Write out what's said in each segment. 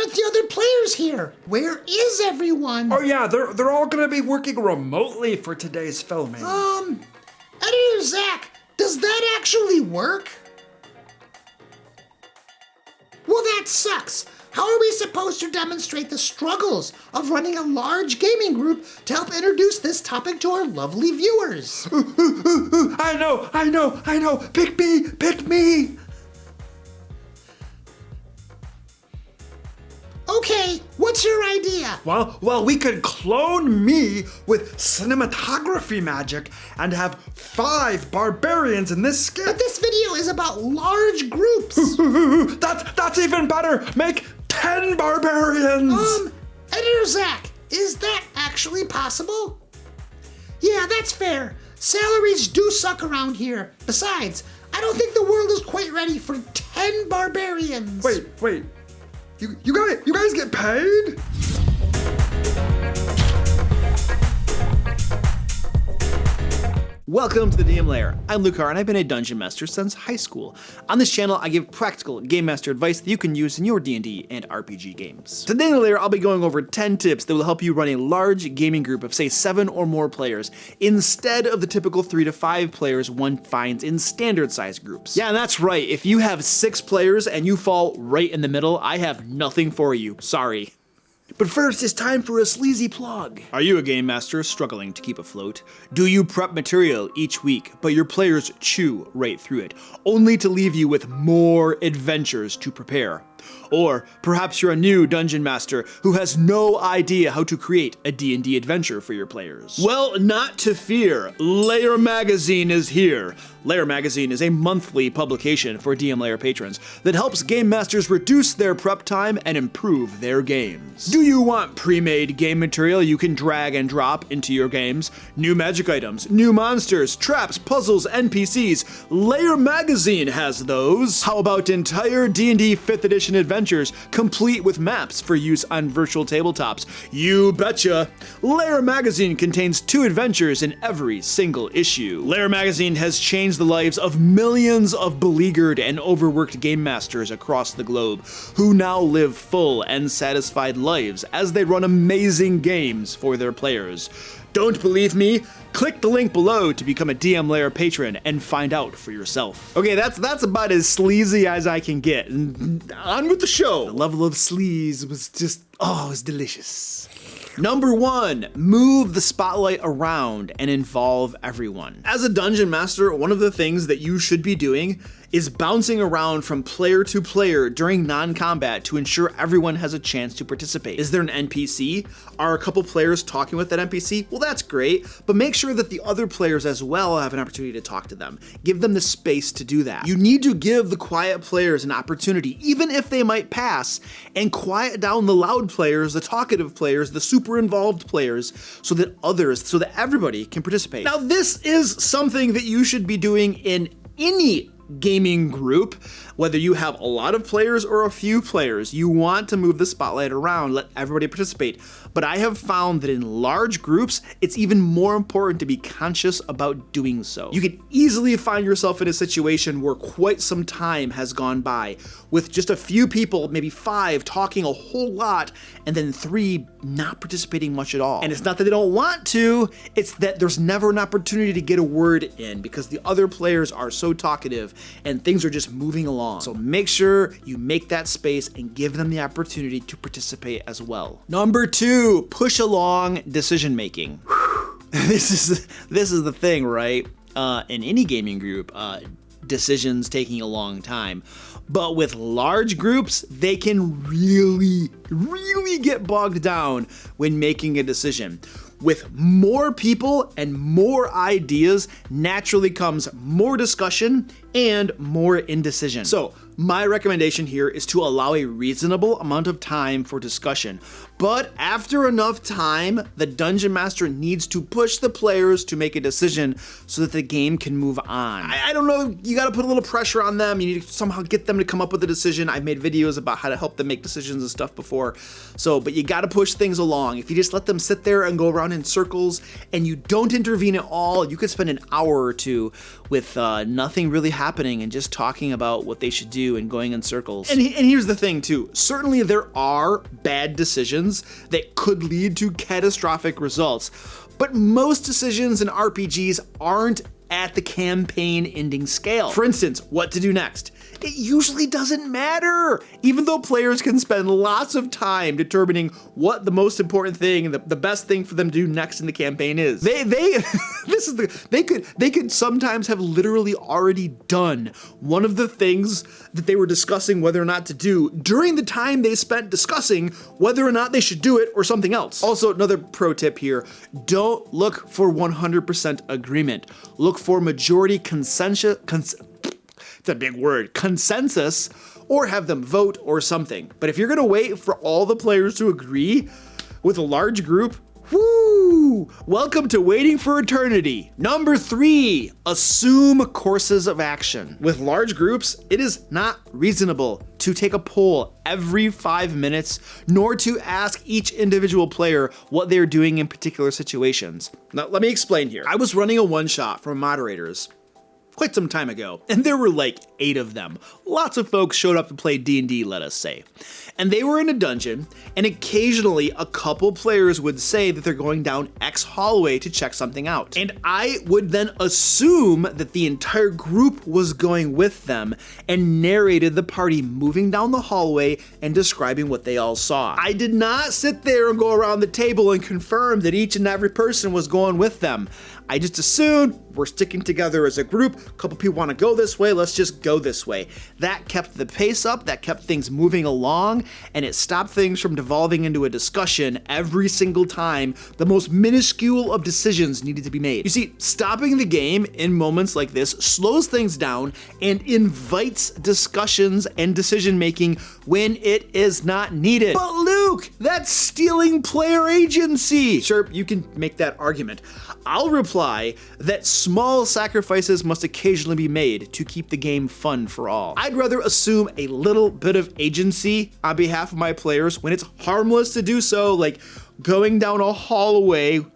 aren't the other players here? Where is everyone? Oh yeah, they're all gonna be working remotely for today's filming. Editor Zack, does that actually work? Well, that sucks. How are we supposed to demonstrate the struggles of running a large gaming group to help introduce this topic to our lovely viewers? I know. Pick me. Okay, what's your idea? Well, we could clone me with cinematography magic and have 5 barbarians in this skit. But this video is about large groups. That's even better. Make 10 barbarians. Editor Zack, is that actually possible? Yeah, that's fair. Salaries do suck around here. Besides, I don't think the world is quite ready for 10 barbarians. Wait. You guys get paid? Welcome to the DM Lair. I'm Lucar and I've been a dungeon master since high school. On this channel, I give practical game master advice that you can use in your D&D and RPG games. Today in the Lair, I'll be going over 10 tips that will help you run a large gaming group of say 7 or more players instead of the typical 3 to 5 players one finds in standard size groups. Yeah, that's right. If you have 6 players and you fall right in the middle, I have nothing for you. Sorry. But first, it's time for a sleazy plug. Are you a game master struggling to keep afloat? Do you prep material each week, but your players chew right through it, only to leave you with more adventures to prepare? Or perhaps you're a new dungeon master who has no idea how to create a D&D adventure for your players. Well, not to fear. Lair Magazine is here. Lair Magazine is a monthly publication for DM Lair patrons that helps game masters reduce their prep time and improve their games. Do you want pre-made game material you can drag and drop into your games? New magic items, new monsters, traps, puzzles, NPCs. Lair Magazine has those. How about entire D&D 5th edition adventures complete with maps for use on virtual tabletops? You betcha! Lair Magazine contains 2 adventures in every single issue. Lair Magazine has changed the lives of millions of beleaguered and overworked game masters across the globe who now live full and satisfied lives as they run amazing games for their players. Don't believe me? Click the link below to become a DM Lair patron and find out for yourself. Okay, that's about as sleazy as I can get. And on with the show. The level of sleaze was just, it was delicious. Number 1, move the spotlight around and involve everyone. As a dungeon master, one of the things that you should be doing is bouncing around from player to player during non-combat to ensure everyone has a chance to participate. Is there an NPC? Are a couple players talking with that NPC? Well, that's great, but make sure that the other players as well have an opportunity to talk to them. Give them the space to do that. You need to give the quiet players an opportunity, even if they might pass, and quiet down the loud players, the talkative players, the super involved players, so that everybody can participate. Now, this is something that you should be doing in any gaming group, whether you have a lot of players or a few players. You want to move the spotlight around, let everybody participate. But I have found that in large groups, it's even more important to be conscious about doing so. You can easily find yourself in a situation where quite some time has gone by with just a few people, maybe 5, talking a whole lot, and then 3 not participating much at all. And it's not that they don't want to, it's that there's never an opportunity to get a word in because the other players are so talkative and things are just moving along. So make sure you make that space and give them the opportunity to participate as well. Number 2, push along decision making. This is the thing, right? In any gaming group, decisions taking a long time. But with large groups, they can really get bogged down when making a decision. With more people and more ideas, naturally comes more discussion and more indecision. So my recommendation here is to allow a reasonable amount of time for discussion. But after enough time, the dungeon master needs to push the players to make a decision so that the game can move on. I don't know, you gotta put a little pressure on them. You need to somehow get them to come up with a decision. I've made videos about how to help them make decisions and stuff before. But you gotta push things along. If you just let them sit there and go around in circles and you don't intervene at all, you could spend an hour or 2 with nothing really happening and just talking about what they should do and going in circles. And here's the thing too, certainly there are bad decisions that could lead to catastrophic results, but most decisions in RPGs aren't at the campaign ending scale. For instance, what to do next. It usually doesn't matter, even though players can spend lots of time determining what the most important thing and the best thing for them to do next in the campaign is. They could sometimes have literally already done one of the things that they were discussing whether or not to do during the time they spent discussing whether or not they should do it or something else. Also, another pro tip here, don't look for 100% agreement. Look for majority consensus, it's a big word, consensus, or have them vote or something. But if you're gonna wait for all the players to agree with a large group, whoo! Welcome to waiting for eternity. Number 3, assume courses of action. With large groups, it is not reasonable to take a poll every 5 minutes, nor to ask each individual player what they're doing in particular situations. Now, let me explain here. I was running a one-shot for moderators quite some time ago, and there were like 8 of them. Lots of folks showed up to play D&D, let us say. And they were in a dungeon, and occasionally a couple players would say that they're going down X hallway to check something out. And I would then assume that the entire group was going with them and narrated the party moving down the hallway and describing what they all saw. I did not sit there and go around the table and confirm that each and every person was going with them. I just assumed we're sticking together as a group. A couple people want to go this way, let's just go this way. That kept the pace up, that kept things moving along, and it stopped things from devolving into a discussion every single time the most minuscule of decisions needed to be made. You see, stopping the game in moments like this slows things down and invites discussions and decision making when it is not needed. But Luke, that's stealing player agency. Sure, you can make that argument. I'll reply that small sacrifices must occasionally be made to keep the game fun for all. I'd rather assume a little bit of agency on behalf of my players when it's harmless to do so, like going down a hallway. I'm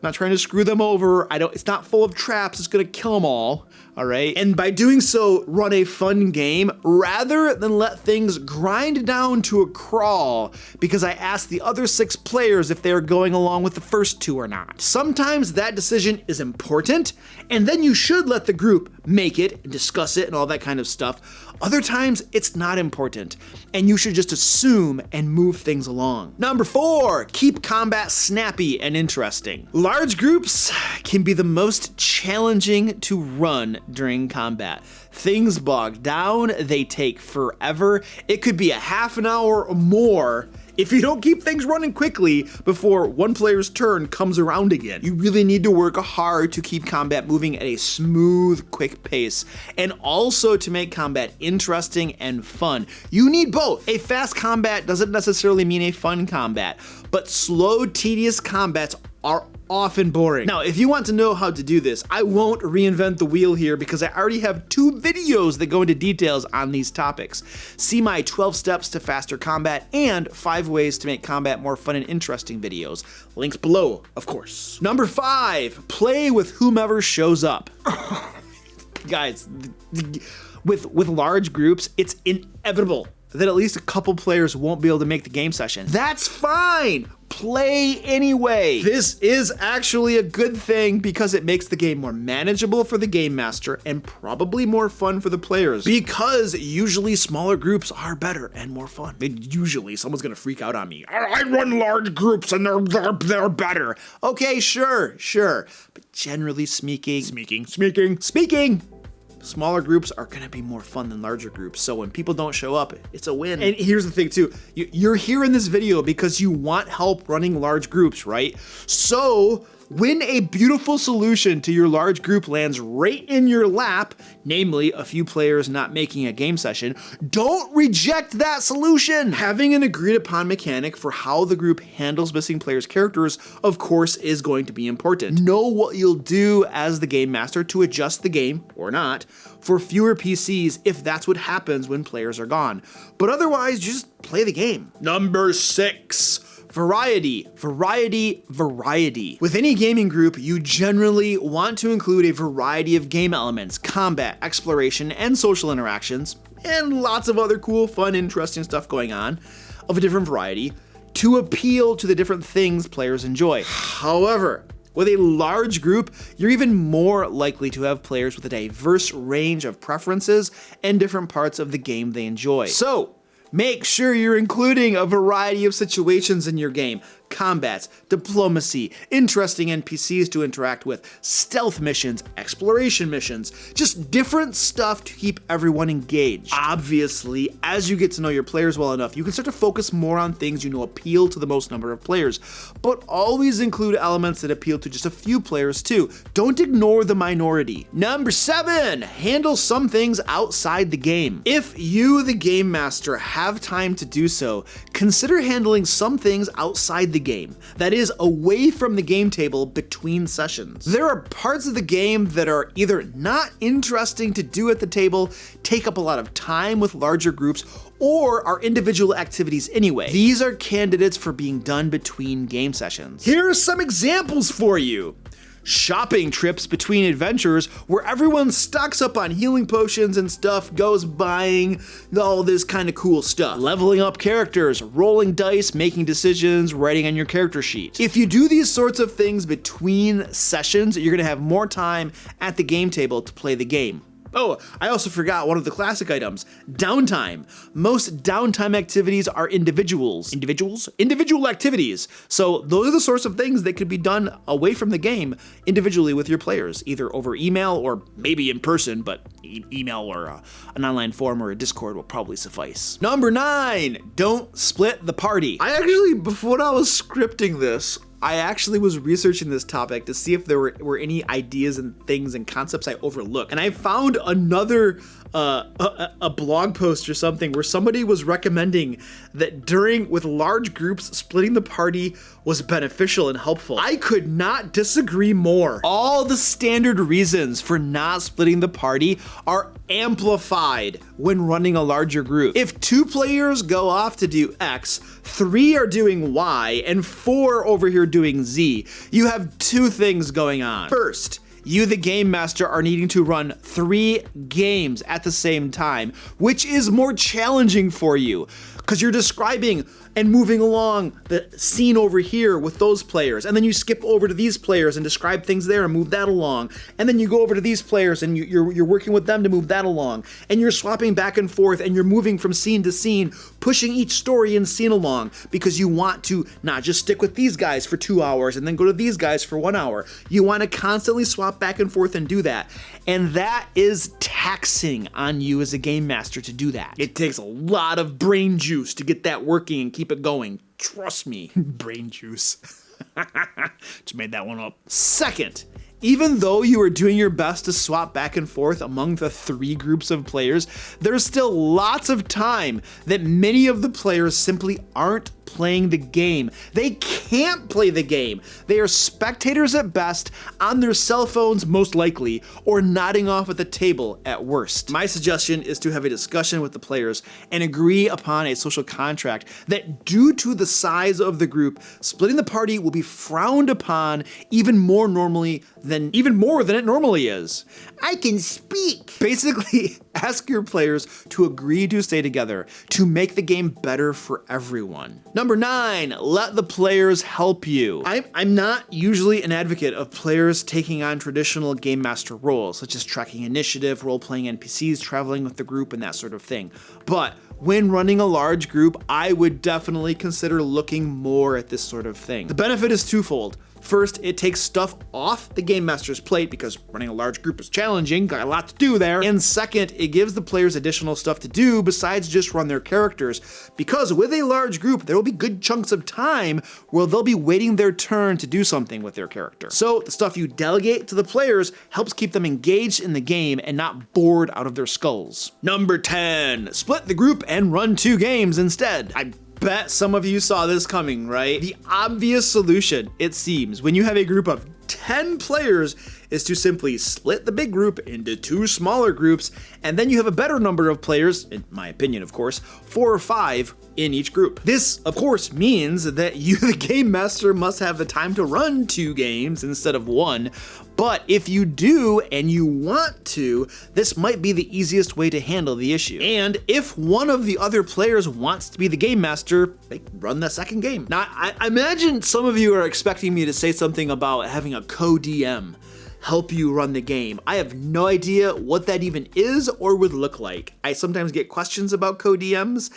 not trying to screw them over. It's not full of traps. It's gonna kill them all right? And by doing so, run a fun game rather than let things grind down to a crawl because I asked the other 6 players if they are going along with the first 2 or not. Sometimes that decision is important, and then you should let the group make it and discuss it and all that kind of stuff. Other times, it's not important, and you should just assume and move things along. Number 4, keep combat snappy and interesting. Large groups can be the most challenging to run during combat. Things bog down, they take forever. It could be a half an hour or more if you don't keep things running quickly before one player's turn comes around again. You really need to work hard to keep combat moving at a smooth, quick pace, and also to make combat interesting and fun. You need both. A fast combat doesn't necessarily mean a fun combat, but slow, tedious combats are often boring. Now, if you want to know how to do this, I won't reinvent the wheel here because I already have 2 videos that go into details on these topics. See my 12 steps to faster combat and 5 ways to make combat more fun and interesting videos. Links below, of course. Number 5, play with whomever shows up. Guys, with large groups, it's inevitable that at least a couple players won't be able to make the game session. That's fine. Play anyway. This is actually a good thing because it makes the game more manageable for the game master and probably more fun for the players because usually smaller groups are better and more fun. Usually someone's gonna freak out on me. I run large groups and they're better. Okay, sure. But generally speaking, smaller groups are gonna be more fun than larger groups. So when people don't show up, it's a win. And here's the thing too, you're here in this video because you want help running large groups, right? So when a beautiful solution to your large group lands right in your lap, namely a few players not making a game session, don't reject that solution. Having an agreed upon mechanic for how the group handles missing players' characters, of course, is going to be important. Know what you'll do as the game master to adjust the game, or not, for fewer PCs if that's what happens when players are gone. But otherwise, just play the game. Number 6. Variety, variety, variety. With any gaming group, you generally want to include a variety of game elements, combat, exploration, and social interactions, and lots of other cool, fun, interesting stuff going on of a different variety to appeal to the different things players enjoy. However, with a large group, you're even more likely to have players with a diverse range of preferences and different parts of the game they enjoy. So, make sure you're including a variety of situations in your game. Combats, diplomacy, interesting NPCs to interact with, stealth missions, exploration missions, just different stuff to keep everyone engaged. Obviously, as you get to know your players well enough, you can start to focus more on things you know appeal to the most number of players, but always include elements that appeal to just a few players too. Don't ignore the minority. Number 7, handle some things outside the game. If you, the game master, have time to do so, consider handling some things outside the game, that is, away from the game table between sessions. There are parts of the game that are either not interesting to do at the table, take up a lot of time with larger groups, or are individual activities anyway. These are candidates for being done between game sessions. Here are some examples for you. Shopping trips between adventures where everyone stocks up on healing potions and stuff, goes buying all this kind of cool stuff. Leveling up characters, rolling dice, making decisions, writing on your character sheet. If you do these sorts of things between sessions, you're gonna have more time at the game table to play the game. Oh, I also forgot one of the classic items, downtime. Most downtime activities are individual activities. So those are the sorts of things that could be done away from the game individually with your players, either over email or maybe in person, but email or an online forum or a Discord will probably suffice. Number 9, don't split the party. I actually, before I was scripting this, I actually was researching this topic to see if there were any ideas and things and concepts I overlooked. And I found another a blog post or something where somebody was recommending that with large groups, splitting the party was beneficial and helpful. I could not disagree more. All the standard reasons for not splitting the party are amplified when running a larger group. If 2 players go off to do X, 3 are doing Y, and 4 over here doing Z, you have 2 things going on. First, you, the game master, are needing to run 3 games at the same time, which is more challenging for you because you're describing and moving along the scene over here with those players, and then you skip over to these players and describe things there and move that along, and then you go over to these players and you're working with them to move that along, and you're swapping back and forth and you're moving from scene to scene, pushing each story and scene along because you want to not just stick with these guys for 2 hours and then go to these guys for 1 hour. You want to constantly swap back and forth and do that, and that is taxing on you as a game master to do that. It takes a lot of brain juice to get that working and keep it going. Trust me. Brain juice. Just made that one up. Second, even though you are doing your best to swap back and forth among the 3 groups of players, there's still lots of time that many of the players simply aren't playing the game. They can't play the game. They are spectators at best, on their cell phones most likely, or nodding off at the table at worst. My suggestion is to have a discussion with the players and agree upon a social contract that, due to the size of the group, splitting the party will be frowned upon even more than it normally is. I can speak. Basically, ask your players to agree to stay together to make the game better for everyone. Number 9, let the players help you. I'm not usually an advocate of players taking on traditional game master roles, such as tracking initiative, role-playing NPCs, traveling with the group, and that sort of thing. But when running a large group, I would definitely consider looking more at this sort of thing. The benefit is twofold. First, it takes stuff off the game master's plate because running a large group is challenging, got a lot to do there. And second, it gives the players additional stuff to do besides just run their characters, because with a large group, there will be good chunks of time where they'll be waiting their turn to do something with their character. So the stuff you delegate to the players helps keep them engaged in the game and not bored out of their skulls. Number 10, split the group and run 2 games instead. I bet some of you saw this coming, right? The obvious solution, it seems, when you have a group of 10 players is to simply split the big group into 2 smaller groups, and then you have a better number of players, in my opinion of course, 4 or 5 in each group. This, of course, means that you, the game master, must have the time to run 2 games instead of 1, but if you do and you want to, this might be the easiest way to handle the issue. And if one of the other players wants to be the game master, they run the second game. Now, I imagine some of you are expecting me to say something about having a co-DM help you run the game. I have no idea what that even is or would look like. I sometimes get questions about co-DMs.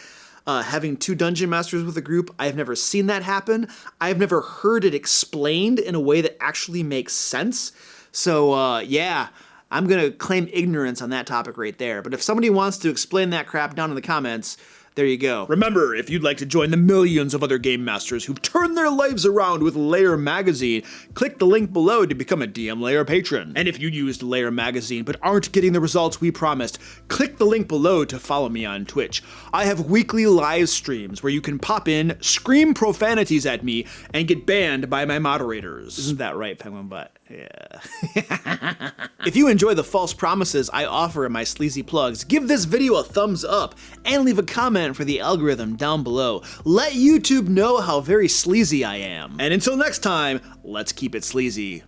Having 2 dungeon masters with a group, I've never seen that happen. I've never heard it explained in a way that actually makes sense. So yeah, I'm gonna claim ignorance on that topic right there. But if somebody wants to explain that crap down in the comments, there you go. Remember, if you'd like to join the millions of other game masters who've turned their lives around with Lair magazine, click the link below to become a DM Lair patron. And if you used Lair magazine but aren't getting the results we promised, click the link below to follow me on Twitch. I have weekly live streams where you can pop in, scream profanities at me, and get banned by my moderators. Isn't that right, Penguin Butt? Yeah. If you enjoy the false promises I offer in my sleazy plugs, give this video a thumbs up and leave a comment for the algorithm down below. Let YouTube know how very sleazy I am. And until next time, let's keep it sleazy.